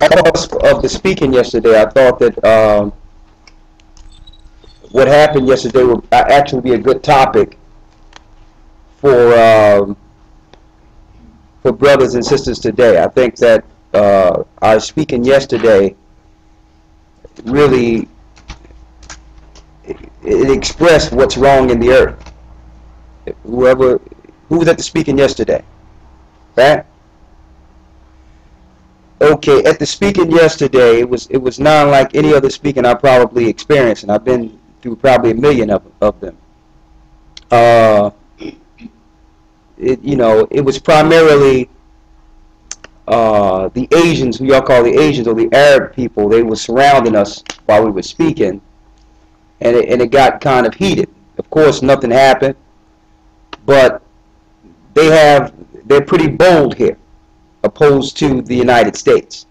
of the speaking yesterday, I thought that what happened yesterday would actually be a good topic for brothers and sisters today. I think that our speaking yesterday really it expressed what's wrong in the earth. Who was at the speaking yesterday, right? Okay, at the speaking yesterday, it was not like any other speaking I probably experienced, and I've been through probably a million of them. It was primarily the Asians, who y'all call the Asians, or the Arab people. They were surrounding us while we were speaking, and it got kind of heated. Of course, nothing happened, but they're pretty bold here, opposed to the United States.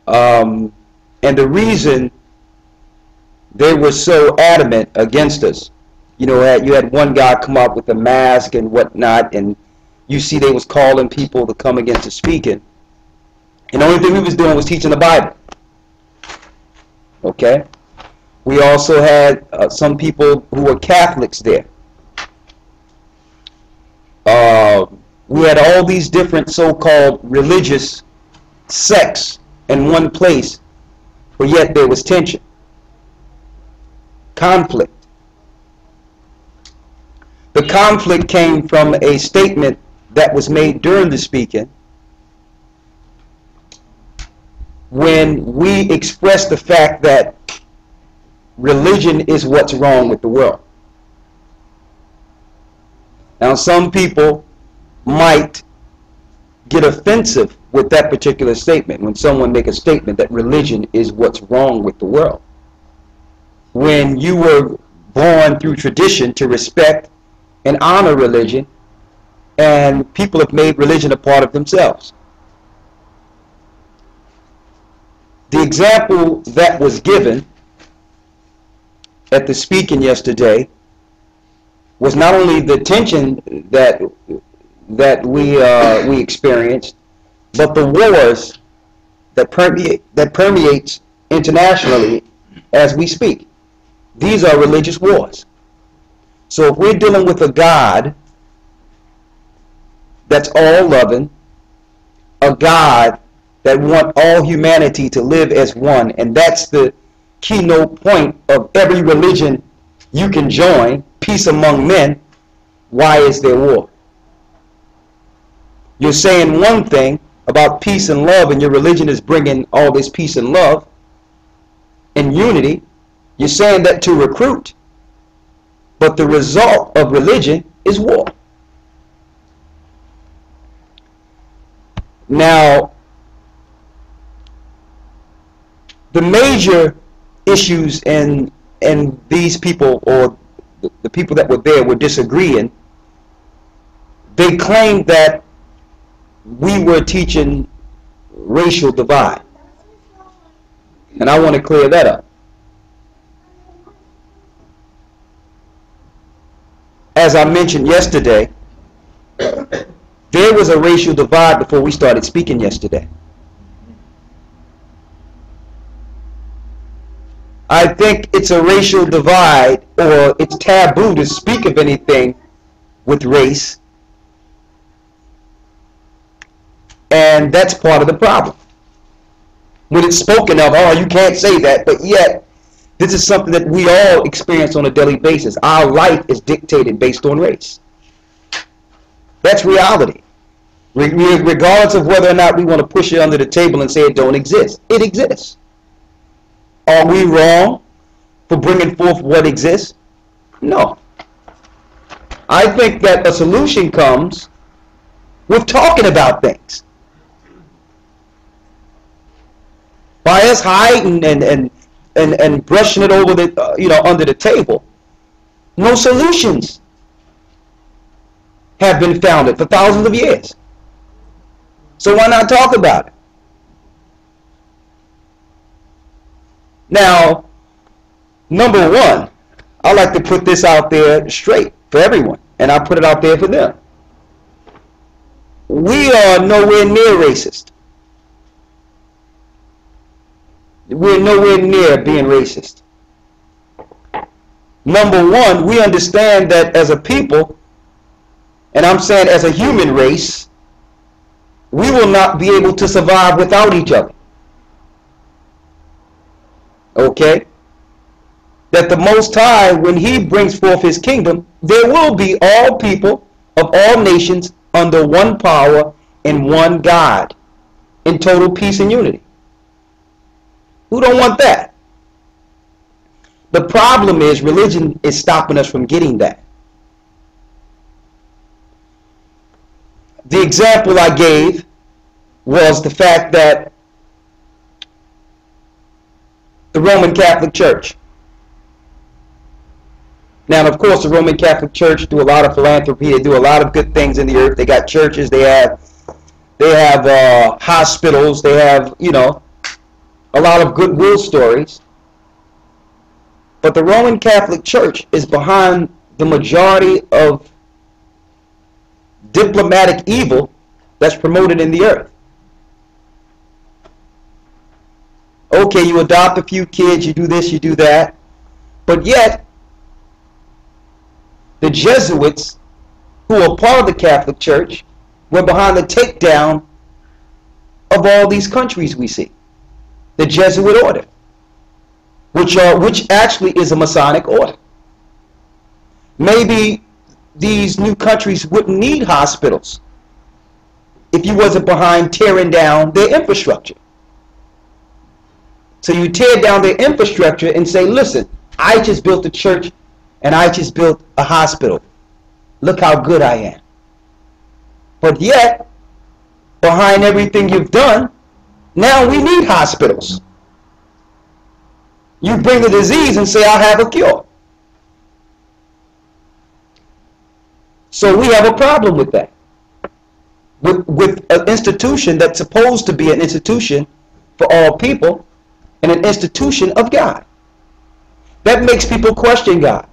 And the reason they were so adamant against us, you had one guy come up with a mask and whatnot, and you see they was calling people to come against the speaking. And the only thing we was doing was teaching the Bible. Okay? We also had some people who were Catholics there. We had all these different so-called religious sects in one place, but yet there was tension, conflict. The conflict came from a statement that was made during the speaking when we expressed the fact that religion is what's wrong with the world. Now, some people might get offensive with that particular statement when someone make a statement that religion is what's wrong with the world. When you were born through tradition to respect and honor religion, and people have made religion a part of themselves. The example that was given at the speaking yesterday was not only the tension that we experienced, but the wars that permeates internationally as we speak. These are religious wars. So if we're dealing with a God that's all loving, a God that wants all humanity to live as one, and that's the keynote point of every religion you can join, peace among men, why is there war? You're saying one thing about peace and love, and your religion is bringing all this peace and love and unity. You're saying that to recruit, but the result of religion is war. Now, the major issues and these people, or the people that were there, were disagreeing. They claimed that we were teaching racial divide, and I want to clear that up. As I mentioned yesterday, there was a racial divide before we started speaking yesterday. I think it's a racial divide, or it's taboo to speak of anything with race, and that's part of the problem. When it's spoken of, oh, you can't say that, but yet this is something that we all experience on a daily basis. Our life is dictated based on race. That's reality. Regardless of whether or not we want to push it under the table and say it don't exist. It exists. Are we wrong for bringing forth what exists? No. I think that a solution comes with talking about things. By us hiding and brushing it over the under the table, no solutions have been founded for thousands of years. So why not talk about it? Now, number one, I like to put this out there straight for everyone, and I put it out there for them. We are nowhere near racist. We're nowhere near being racist. Number one, we understand that as a people, and I'm saying as a human race, we will not be able to survive without each other. Okay? That the Most High, when He brings forth His kingdom, there will be all people of all nations under one power and one God in total peace and unity. Who don't want that? The problem is religion is stopping us from getting that. The example I gave was the fact that the Roman Catholic Church. Now, of course, the Roman Catholic Church do a lot of philanthropy. They do a lot of good things in the earth. They got churches. They have hospitals. They have, you know, a lot of goodwill stories. But the Roman Catholic Church is behind the majority of diplomatic evil that's promoted in the earth. Okay, you adopt a few kids, you do this, you do that, but yet the Jesuits, who are part of the Catholic Church, were behind the takedown of all these countries we see. The Jesuit order, which actually is a Masonic order. Maybe these new countries wouldn't need hospitals if you wasn't behind tearing down their infrastructure. So you tear down their infrastructure and say, listen, I just built a church and I just built a hospital. Look how good I am. But yet, behind everything you've done, now we need hospitals. You bring the disease and say, I have a cure. So we have a problem with that. With an institution that's supposed to be an institution for all people and an institution of God. That makes people question God.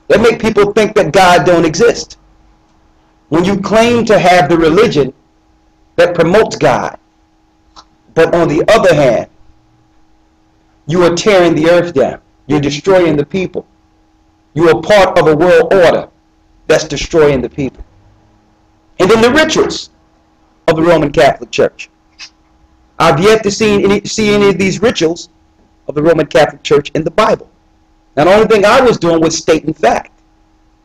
That makes people think that God don't exist. When you claim to have the religion that promotes God, but on the other hand, you are tearing the earth down. You're destroying the people. You are part of a world order that's destroying the people. And then the rituals of the Roman Catholic Church. I've yet to see any of these rituals of the Roman Catholic Church in the Bible. Now, the only thing I was doing was stating fact.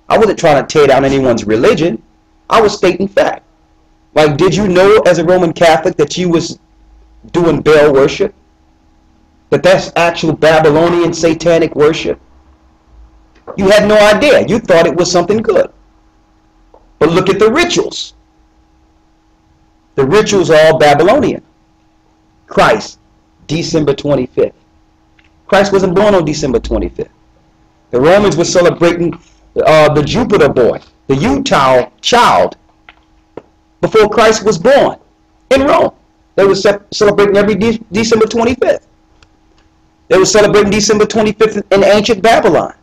I wasn't trying to tear down anyone's religion. I was stating fact. Like, did you know as a Roman Catholic that you was doing Baal worship? That's actual Babylonian satanic worship? You had no idea. You thought it was something good. But look at the rituals. The rituals are all Babylonian. Christ, December 25th. Christ wasn't born on December 25th. The Romans were celebrating the Jupiter boy, the Utah child, before Christ was born in Rome. They were celebrating every December 25th. They were celebrating December 25th in ancient Babylon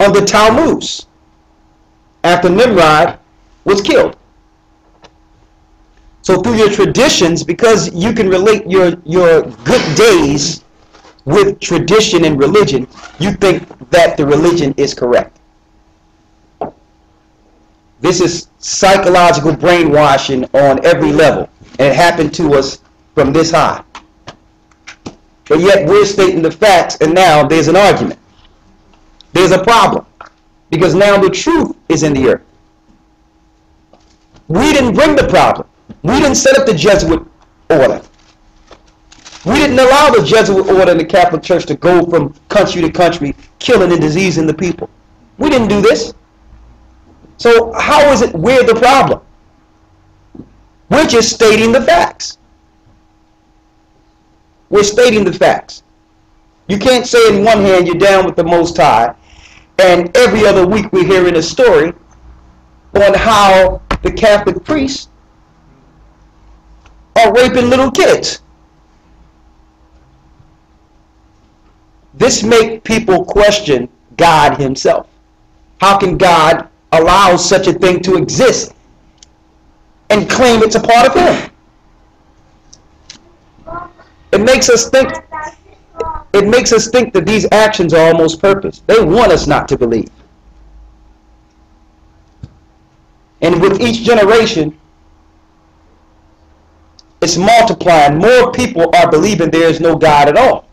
under Tammuz, after Nimrod was killed. So through your traditions, because you can relate your good days with tradition and religion, you think that the religion is correct. This is psychological brainwashing on every level, and it happened to us from this high. But yet we're stating the facts, and now there's an argument. There's a problem, because now the truth is in the earth. We didn't bring the problem. We didn't set up the Jesuit order. We didn't allow the Jesuit order in the Catholic Church to go from country to country, killing and diseasing the people. We didn't do this. So how is it we're the problem? We're just stating the facts. We're stating the facts. You can't say in one hand you're down with the Most High, and every other week we're hearing a story on how the Catholic priests are raping little kids. This makes people question God himself. How can God allow such a thing to exist and claim it's a part of him? It makes us think. It makes us think that these actions are almost purpose. They want us not to believe. And with each generation, it's multiplying. More people are believing there is no God at all.